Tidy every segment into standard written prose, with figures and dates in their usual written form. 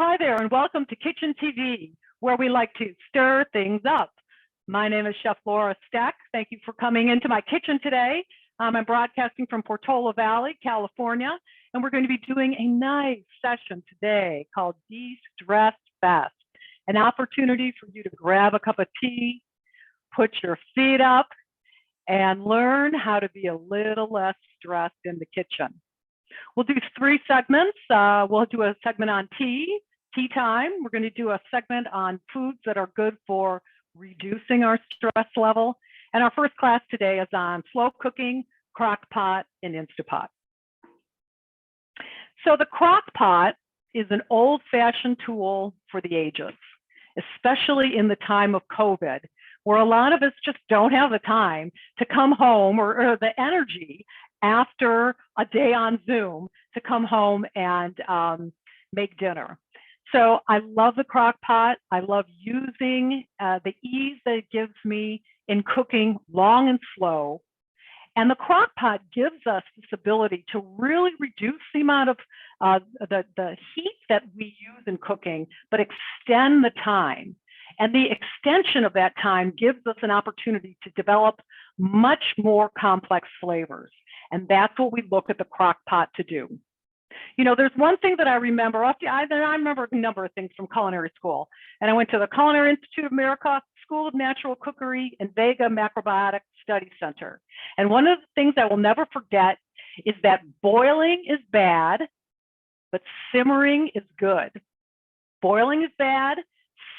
Hi there, and welcome to Kitchen TV, where we like to stir things up. My name is Chef Laura Stack. Thank you for coming into my kitchen today. I'm broadcasting from Portola Valley, California, and we're going to be doing a nice session today called De-Stress Fest, an opportunity for you to grab a cup of tea, put your feet up, and learn how to be a little less stressed in the kitchen. We'll do 3 segments. We'll do a segment on tea time. We're going to do a segment on foods that are good for reducing our stress level. And our first class today is on slow cooking, Crockpot, and Instapot. So the Crockpot is an old-fashioned tool for the ages, especially in the time of COVID, where a lot of us just don't have the time to come home or the energy after a day on Zoom to come home and make dinner. So I love the Crockpot. I love using the ease that it gives me in cooking long and slow. And the Crockpot gives us this ability to really reduce the amount of the heat that we use in cooking, but extend the time. And the extension of that time gives us an opportunity to develop much more complex flavors. And that's what we look at the Crockpot to do. You know, there's one thing that I remember. I remember a number of things from culinary school. And I went to the Culinary Institute of America, School of Natural Cookery, and Vega Macrobiotic Study Center. And one of the things I will never forget is that boiling is bad, but simmering is good. Boiling is bad,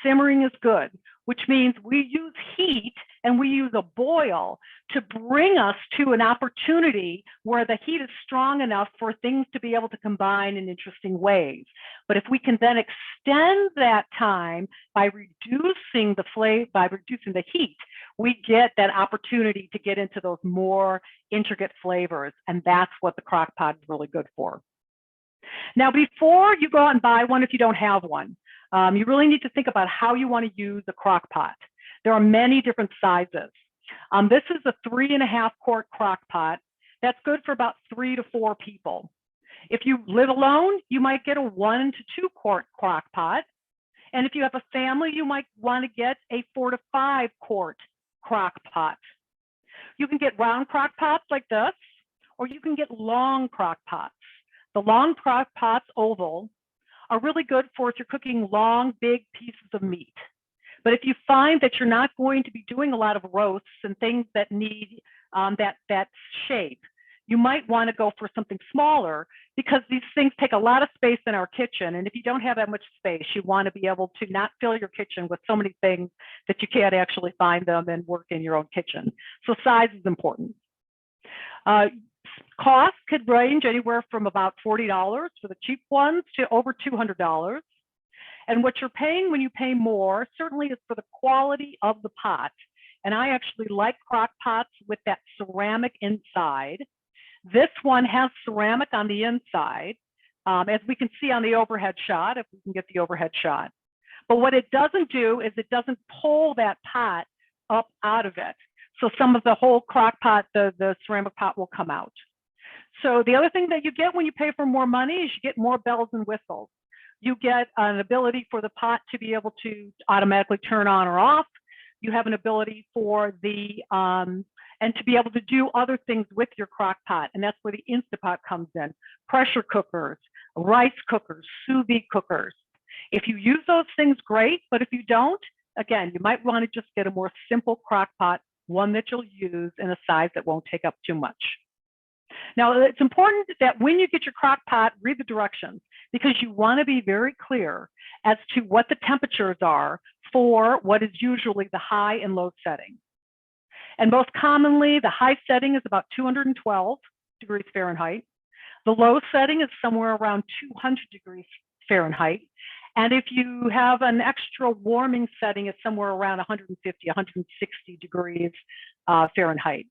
simmering is good, which means we use heat and we use a boil to bring us to an opportunity where the heat is strong enough for things to be able to combine in interesting ways. But if we can then extend that time by reducing the heat, we get that opportunity to get into those more intricate flavors. And that's what the Crockpot is really good for. Now, before you go out and buy one, if you don't have one, you really need to think about how you want to use a Crockpot. There are many different sizes. This is a 3.5 quart Crockpot. That's good for about 3 to 4 people. If you live alone, you might get a 1 to 2 quart Crockpot. And if you have a family, you might want to get a 4 to 5 quart Crockpot. You can get round Crockpots like this, or you can get long Crockpots. The long Crockpots, oval, are really good for if you're cooking long, big pieces of meat. But if you find that you're not going to be doing a lot of roasts and things that need that shape, you might want to go for something smaller because these things take a lot of space in our kitchen. And if you don't have that much space, you want to be able to not fill your kitchen with so many things that you can't actually find them and work in your own kitchen. So size is important. Cost could range anywhere from about $40 for the cheap ones to over $200. And what you're paying when you pay more certainly is for the quality of the pot. And I actually like Crockpots with that ceramic inside. This one has ceramic on the inside, as we can see on the overhead shot, if we can get the overhead shot. But what it doesn't do is it doesn't pull that pot up out of it. So some of the whole Crockpot, the ceramic pot will come out. So the other thing that you get when you pay for more money is you get more bells and whistles. You get an ability for the pot to be able to automatically turn on or off. You have an ability for and to be able to do other things with your Crockpot. And that's where the Instapot comes in. Pressure cookers, rice cookers, sous vide cookers. If you use those things, great. But if you don't, again, you might want to just get a more simple Crockpot, one that you'll use in a size that won't take up too much. Now, it's important that when you get your Crockpot, read the directions because you want to be very clear as to what the temperatures are for what is usually the high and low setting. And most commonly, the high setting is about 212 degrees Fahrenheit. The low setting is somewhere around 200 degrees Fahrenheit. And if you have an extra warming setting, it's somewhere around 150, 160 degrees Fahrenheit.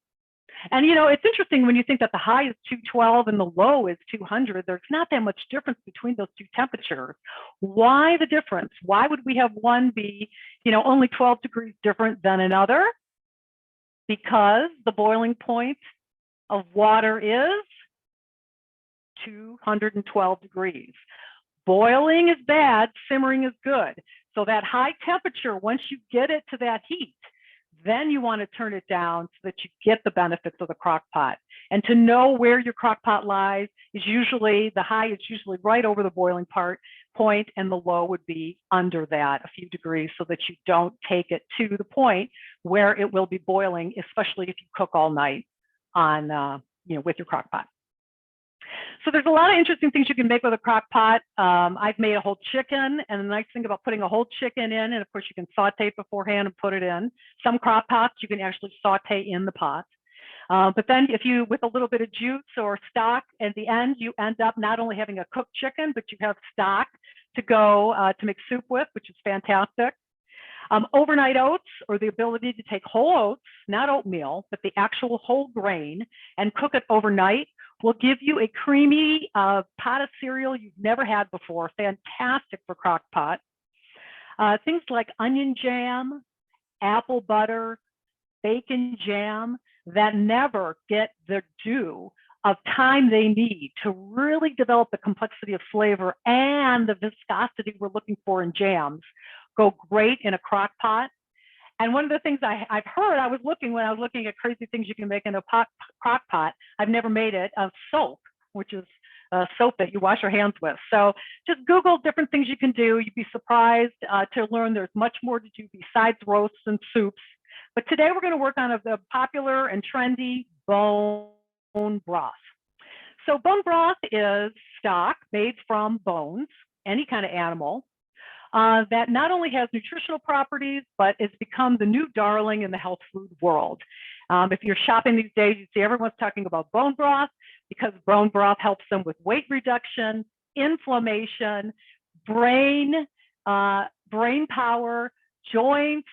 And, you know, it's interesting when you think that the high is 212 and the low is 200, there's not that much difference between those two temperatures. Why the difference? Why would we have one be, you know, only 12 degrees different than another? Because the boiling point of water is 212 degrees. boiling is bad, simmering is good. So that high temperature, once you get it to that heat, then you want to turn it down so that you get the benefits of the crock pot. And to know where your crock pot lies is usually, the high is usually right over the boiling point, and the low would be under that a few degrees, so that you don't take it to the point where it will be boiling, especially if you cook all night on, with your crock pot. So there's a lot of interesting things you can make with a crock pot. I've made a whole chicken, and the nice thing about putting a whole chicken in, and of course you can saute it beforehand and put it in. Some crock pots you can actually saute in the pot. But then if you, with a little bit of juice or stock at the end, you end up not only having a cooked chicken, but you have stock to go to make soup with, which is fantastic. Overnight oats, or the ability to take whole oats, not oatmeal, but the actual whole grain, and cook it overnight, will give you a creamy pot of cereal you've never had before. Fantastic for crock pot. Things like onion jam, apple butter, bacon jam, that never get the due of time they need to really develop the complexity of flavor and the viscosity we're looking for in jams, go great in a crock pot. And one of the things I've heard, when I was looking at crazy things you can make in a crock pot, I've never made it, of soap, which is soap that you wash your hands with. So just Google different things you can do. You'd be surprised to learn there's much more to do besides roasts and soups. But today we're going to work on the popular and trendy bone broth. So bone broth is stock made from bones, any kind of animal, that not only has nutritional properties, but it's become the new darling in the health food world. If you're shopping these days, you see everyone's talking about bone broth, because bone broth helps them with weight reduction, inflammation, brain power, joints.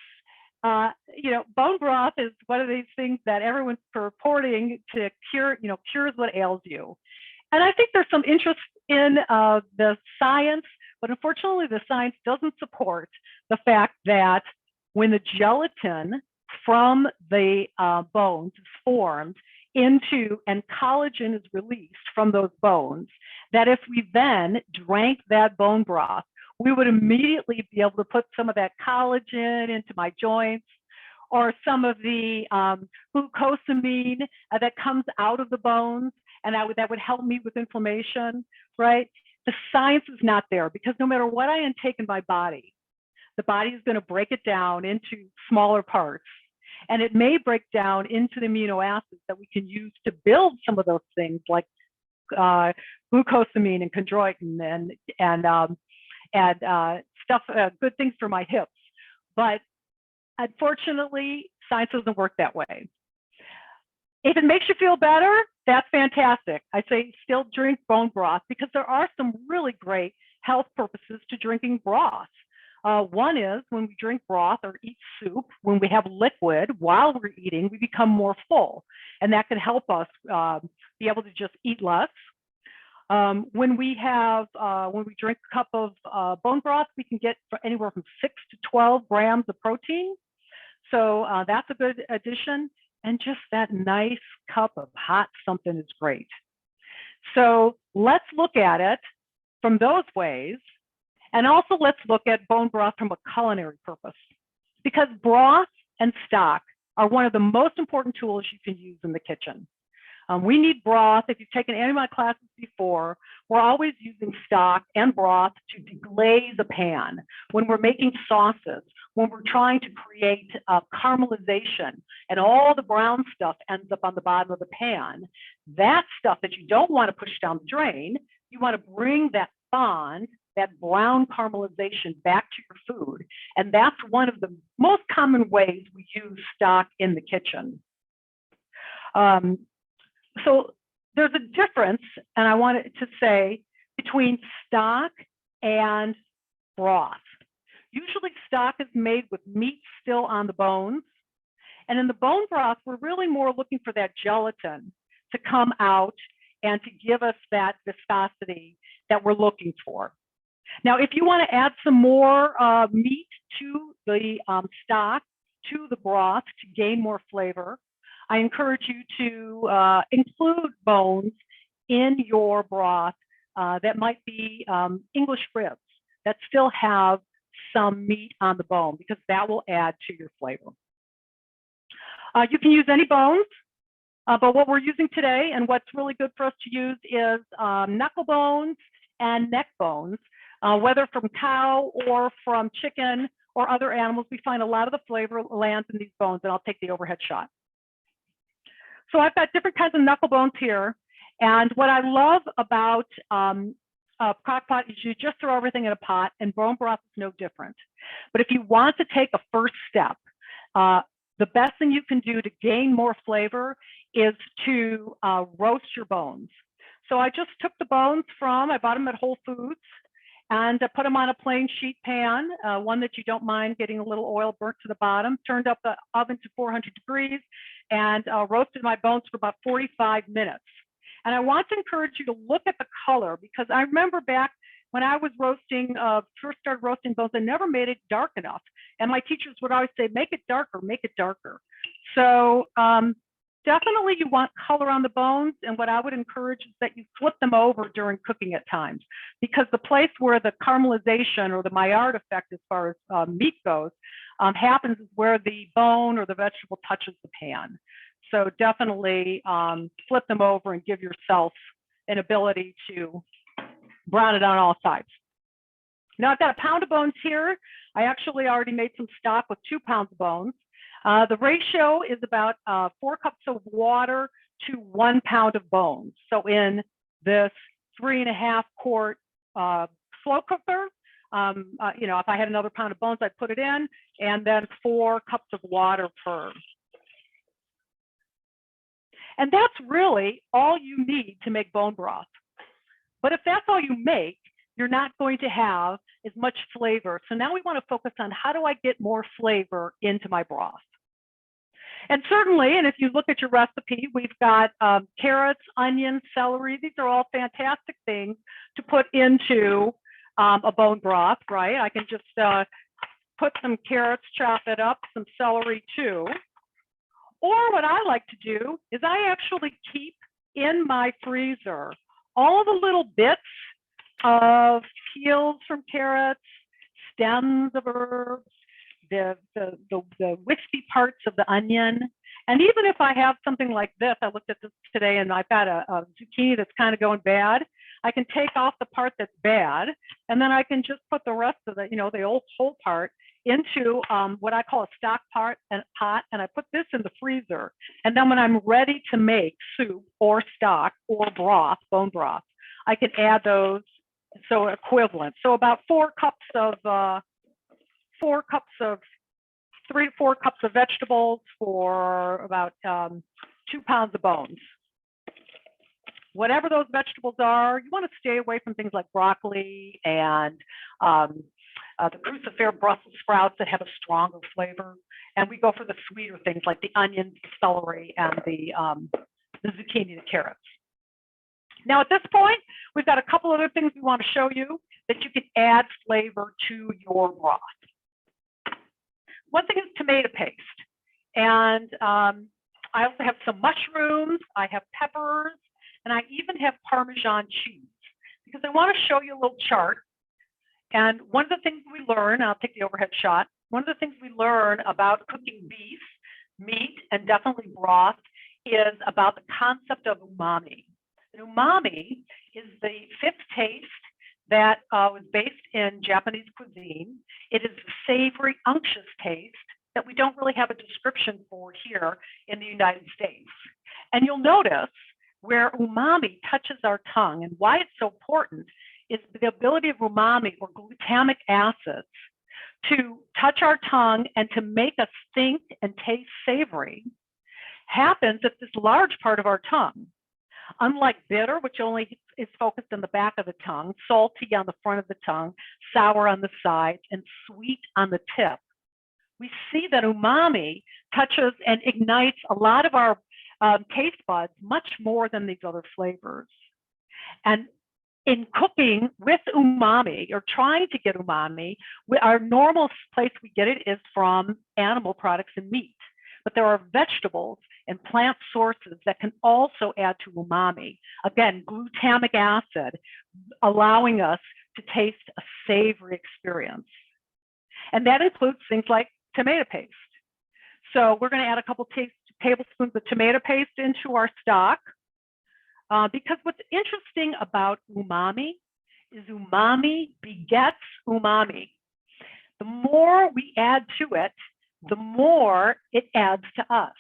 Bone broth is one of these things that everyone's purporting to cure, cures what ails you. And I think there's some interest in the science, but unfortunately the science doesn't support the fact that when the gelatin from the bones is formed into, and collagen is released from those bones, that if we then drank that bone broth, we would immediately be able to put some of that collagen into my joints, or some of the glucosamine that comes out of the bones, and that would help me with inflammation, right? The science is not there, because no matter what I intake in my body, the body is going to break it down into smaller parts. And it may break down into the amino acids that we can use to build some of those things, like glucosamine and chondroitin and stuff, good things for my hips. But unfortunately, science doesn't work that way. If it makes you feel better, that's fantastic. I say still drink bone broth, because there are some really great health purposes to drinking broth. One is, when we drink broth or eat soup, when we have liquid while we're eating, we become more full, and that can help us be able to just eat less. When we drink a cup of bone broth, we can get anywhere from 6 to 12 grams of protein. So that's a good addition. And just that nice cup of hot something is great. So let's look at it from those ways. And also let's look at bone broth from a culinary purpose, because broth and stock are one of the most important tools you can use in the kitchen. We need broth. If you've taken any of my classes before, we're always using stock and broth to deglaze a pan. When we're making sauces, when we're trying to create caramelization, and all the brown stuff ends up on the bottom of the pan, that stuff that you don't want to push down the drain, you want to bring that bond, that brown caramelization, back to your food. And that's one of the most common ways we use stock in the kitchen. So there's a difference, and I wanted to say, between stock and broth. Usually stock is made with meat still on the bones. And in the bone broth, we're really more looking for that gelatin to come out and to give us that viscosity that we're looking for. Now, if you want to add some more meat to the stock, to the broth, to gain more flavor, I encourage you to include bones in your broth that might be English ribs that still have some meat on the bone, because that will add to your flavor. You can use any bones, but what we're using today and what's really good for us to use is knuckle bones and neck bones, whether from cow or from chicken or other animals. We find a lot of the flavor lands in these bones, and I'll take the overhead shot. So I've got different kinds of knuckle bones here. And what I love about Crockpot is you just throw everything in a pot, and bone broth is no different. But if you want to take a first step, the best thing you can do to gain more flavor is to roast your bones. So I just took the bones I bought them at Whole Foods, and put them on a plain sheet pan, one that you don't mind getting a little oil burnt to the bottom, turned up the oven to 400 degrees, and roasted my bones for about 45 minutes. And I want to encourage you to look at the color, because I remember back when I was roasting, first started roasting bones, I never made it dark enough. And my teachers would always say, make it darker, make it darker. So definitely you want color on the bones. And what I would encourage is that you flip them over during cooking at times, because the place where the caramelization or the Maillard effect, as far as meat goes, happens is where the bone or the vegetable touches the pan. So definitely flip them over and give yourself an ability to brown it on all sides. Now I've got a pound of bones here. I actually already made some stock with 2 pounds of bones. The ratio is about 4 cups of water to 1 pound of bones. So in this 3.5 quart slow cooker, if I had another pound of bones, I'd put it in, and then 4 cups of water per. And that's really all you need to make bone broth. But if that's all you make, you're not going to have as much flavor. So now we want to focus on, how do I get more flavor into my broth? And certainly, and if you look at your recipe, we've got carrots, onions, celery. These are all fantastic things to put into a bone broth, right? I can just put some carrots, chop it up, some celery too. Or what I like to do is I actually keep in my freezer all the little bits of peels from carrots, stems of herbs, the wispy parts of the onion. And even if I have something like this, I looked at this today and I've got a zucchini that's kind of going bad, I can take off the part that's bad, and then I can just put the rest of the, the old whole part into what I call a stock pot, and I put this in the freezer. And then when I'm ready to make soup or stock or broth, bone broth, I can add those, so equivalent. So about 3 to 4 cups of vegetables for about 2 pounds of bones. Whatever those vegetables are, you want to stay away from things like broccoli and the crucifer Brussels sprouts that have a stronger flavor. And we go for the sweeter things like the onions, the celery, and the zucchini, the carrots. Now at this point, we've got a couple other things we want to show you that you can add flavor to your broth. One thing is tomato paste. And I also have some mushrooms, I have peppers, and I even have Parmesan cheese, because I want to show you a little chart. And one of the things we learn, I'll take the overhead shot, one of the things we learn about cooking beef, meat, and definitely broth is about the concept of umami. And umami is the 5th taste that was based in Japanese cuisine. It is a savory, unctuous taste that we don't really have a description for here in the United States. And you'll notice where umami touches our tongue, and why it's so important is the ability of umami, or glutamic acids, to touch our tongue and to make us think and taste savory, happens at this large part of our tongue. Unlike bitter, which only is focused on the back of the tongue, salty on the front of the tongue, sour on the sides, and sweet on the tip, we see that umami touches and ignites a lot of our taste buds much more than these other flavors. And in cooking with umami, or trying to get umami, our normal place we get it is from animal products and meat. But there are vegetables and plant sources that can also add to umami. Again, glutamic acid, allowing us to taste a savory experience. And that includes things like tomato paste. So we're going to add a couple tablespoons of tomato paste into our stock, because what's interesting about umami is umami begets umami. The more we add to it, the more it adds to us.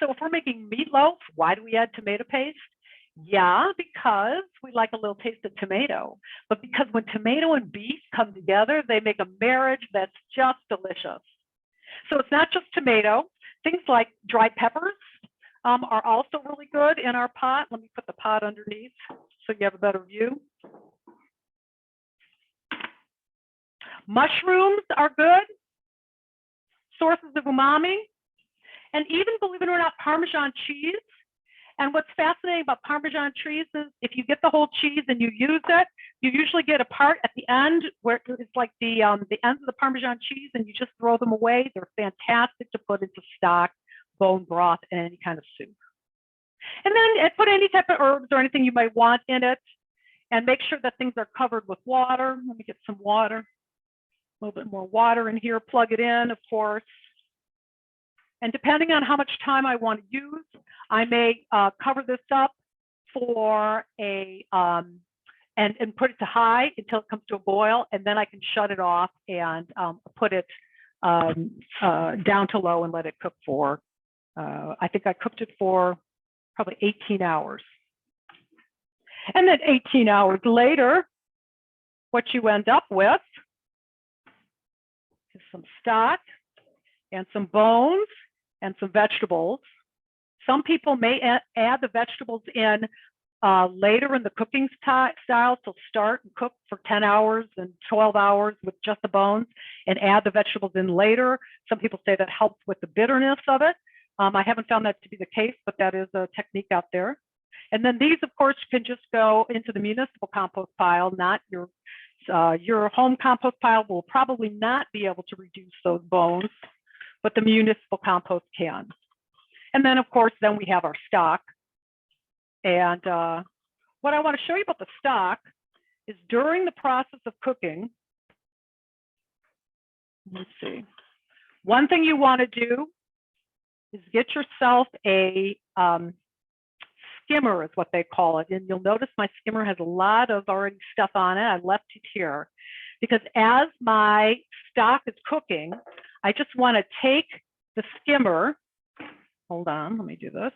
So if we're making meatloaf, why do we add tomato paste? Yeah, because we like a little taste of tomato, but because when tomato and beef come together, they make a marriage that's just delicious. So it's not just tomato. Things like dried peppers are also really good in our pot. Let me put the pot underneath so you have a better view. Mushrooms are good sources of umami, and even, believe it or not, Parmesan cheese. And what's fascinating about Parmesan cheese is if you get the whole cheese and you use it, you usually get a part at the end where it's like the ends of the Parmesan cheese, and you just throw them away. They're fantastic to put into stock, bone broth, and any kind of soup. And then put any type of herbs or anything you might want in it, and make sure that things are covered with water. Let me get some water, a little bit more water in here, plug it in, of course. And depending on how much time I want to use, I may cover this up for a, and put it to high until it comes to a boil, and then I can shut it off and put it down to low and let it cook for, I think I cooked it for probably 18 hours. And then 18 hours later, what you end up with is some stock and some bones and some vegetables. Some people may add the vegetables in later in the cooking style, so start and cook for 10 hours and 12 hours with just the bones and add the vegetables in later. Some people say that helps with the bitterness of it. I haven't found that to be the case, but that is a technique out there. And then these, of course, can just go into the municipal compost pile, not your home compost pile will probably not be able to reduce those bones, but the municipal compost can. And then, of course, then we have our stock. And what I want to show you about the stock is during the process of cooking, let's see, one thing you want to do is get yourself a skimmer is what they call it. And you'll notice my skimmer has a lot of already stuff on it. I left it here because as my stock is cooking, I just want to take the skimmer. Hold on, let me do this.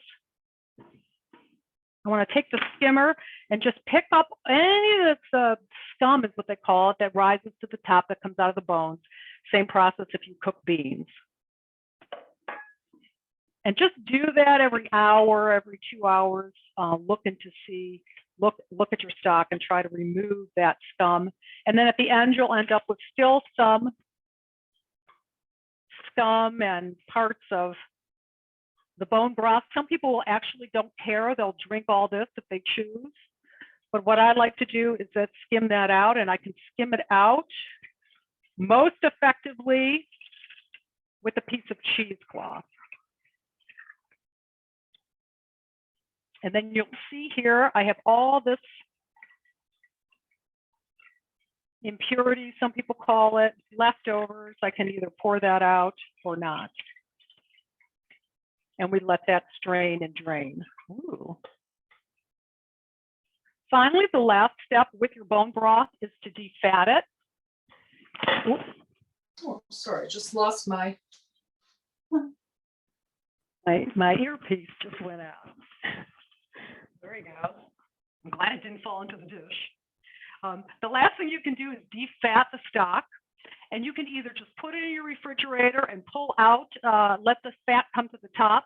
I want to take the skimmer and just pick up any of this scum is what they call it that rises to the top that comes out of the bones. Same process if you cook beans. And just do that every hour, every 2 hours. Look at your stock and try to remove that scum. And then at the end, you'll end up with still some scum and parts of the bone broth. Some people actually don't care. They'll drink all this if they choose. But what I like to do is that skim that out, and I can skim it out most effectively with a piece of cheesecloth. And then you'll see here, I have all this impurity, some people call it, leftovers. I can either pour that out or not. And we let that strain and drain. Ooh. Finally, the last step with your bone broth is to defat it. Ooh. Oh, sorry, just lost my earpiece just went out. There you go. I'm glad it didn't fall into the dish. The last thing you can do is defat the stock, and you can either just put it in your refrigerator and pull out, let the fat come to the top,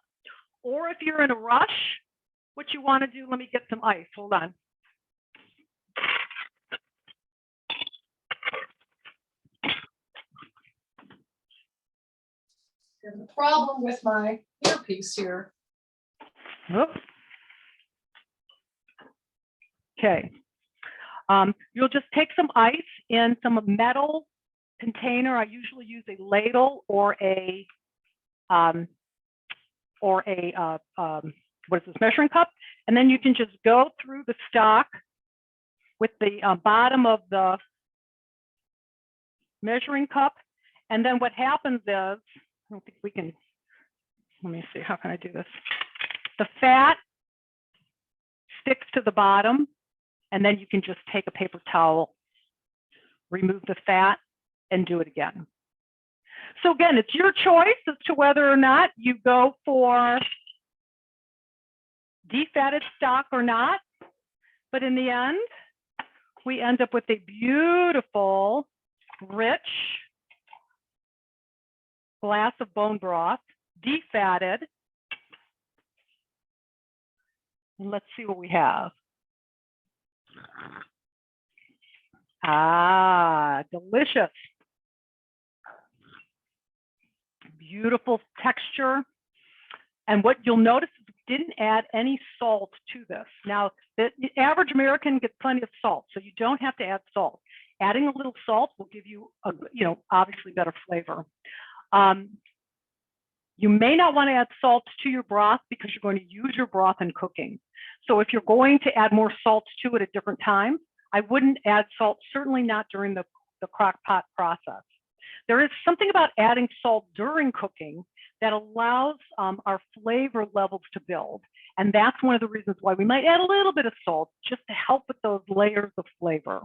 or if you're in a rush, what you want to do, let me get some ice. Hold on. There's a problem with my earpiece here. Oops. Okay. You'll just take some ice in some metal container. I usually use a ladle or a or a, what is this, measuring cup, and then you can just go through the stock with the bottom of the measuring cup. And then what happens is, I don't think we can, let me see, how can I do this? The fat sticks to the bottom, and then you can just take a paper towel, remove the fat, and do it again. So again, it's your choice as to whether or not you go for defatted stock or not. But in the end, we end up with a beautiful, rich glass of bone broth, defatted. And let's see what we have. Ah, delicious. Beautiful texture. And what you'll notice is we didn't add any salt to this. Now, the average American gets plenty of salt, so you don't have to add salt. Adding a little salt will give you, obviously better flavor. You may not want to add salt to your broth because you're going to use your broth in cooking. So if you're going to add more salt to it at different times, I wouldn't add salt, certainly not during the crock pot process. There is something about adding salt during cooking that allows our flavor levels to build. And that's one of the reasons why we might add a little bit of salt just to help with those layers of flavor.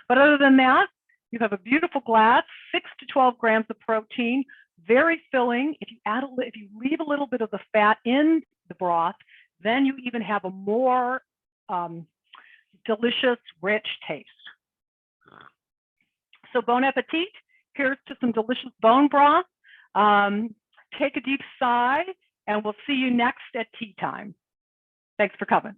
But other than that, you have a beautiful glass, 6 to 12 grams of protein, very filling. If you leave a little bit of the fat in the broth, then you even have a more delicious, rich taste. So bon appetit. Here's to some delicious bone broth. Take a deep sigh, and we'll see you next at tea time. Thanks for coming.